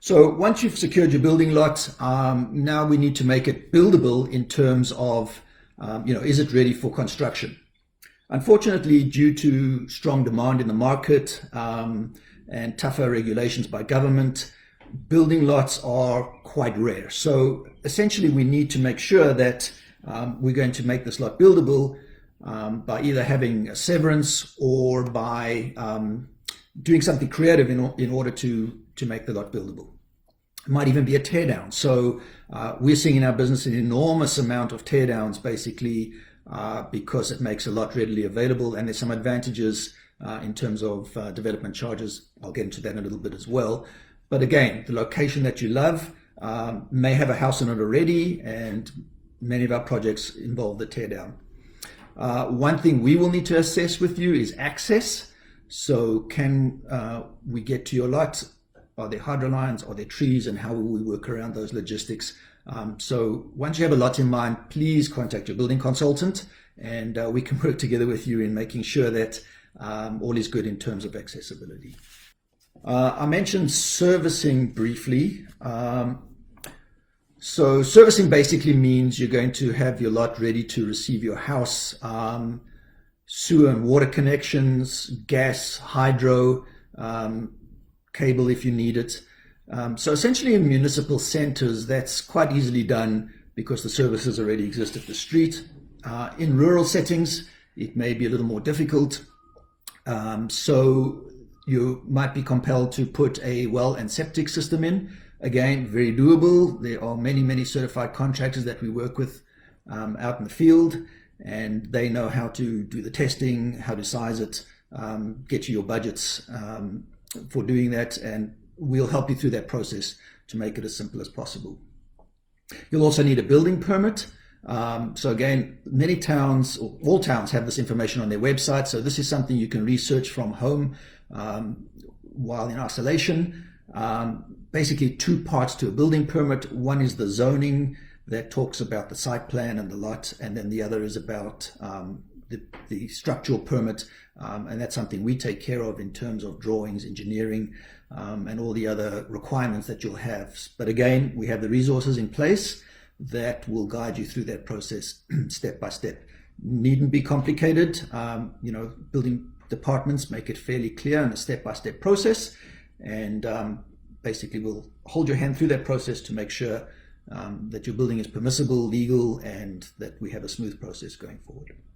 So once you've secured your building lot, now we need to make it buildable in terms of, is it ready for construction? Unfortunately, due to strong demand in the market and tougher regulations by government, building lots are quite rare. So essentially, we need to make sure that we're going to make this lot buildable by either having a severance or by doing something creative in order to make the lot buildable. It might even be a teardown. So we're seeing in our business an enormous amount of teardowns, basically, because it makes a lot readily available, and there's some advantages in terms of development charges. I'll get into that in a little bit as well. But again, the location that you love may have a house in it already, and many of our projects involve the teardown. One thing we will need to assess with you is access. So can we get to your lot? Are there hydro lines? Are there trees? And how will we work around those logistics? So once you have a lot in mind, please contact your building consultant, and we can work together with you in making sure that all is good in terms of accessibility. I mentioned servicing briefly. So servicing basically means you're going to have your lot ready to receive your house, sewer and water connections, gas, hydro, cable if you need it. So essentially in municipal centers, that's quite easily done because the services already exist at the street. In rural settings, it may be a little more difficult. So you might be compelled to put a well and septic system in. Again, very doable. There are many, many certified contractors that we work with out in the field, and they know how to do the testing, how to size it, get you your budgets for doing that, and we'll help you through that process to make it as simple as possible. You'll also need a building permit. So again, many towns, or all towns, have this information on their website. So this is something you can research from home while in isolation. Basically, two parts to a building permit. One is the zoning that talks about the site plan and the lot, and then the other is about the structural permit, and that's something we take care of in terms of drawings, engineering, and all the other requirements that you'll have. But again, we have the resources in place that will guide you through that process step by step. Needn't be complicated. Building departments make it fairly clear in a step-by-step process, and basically we'll hold your hand through that process to make sure that your building is permissible, legal, and that we have a smooth process going forward.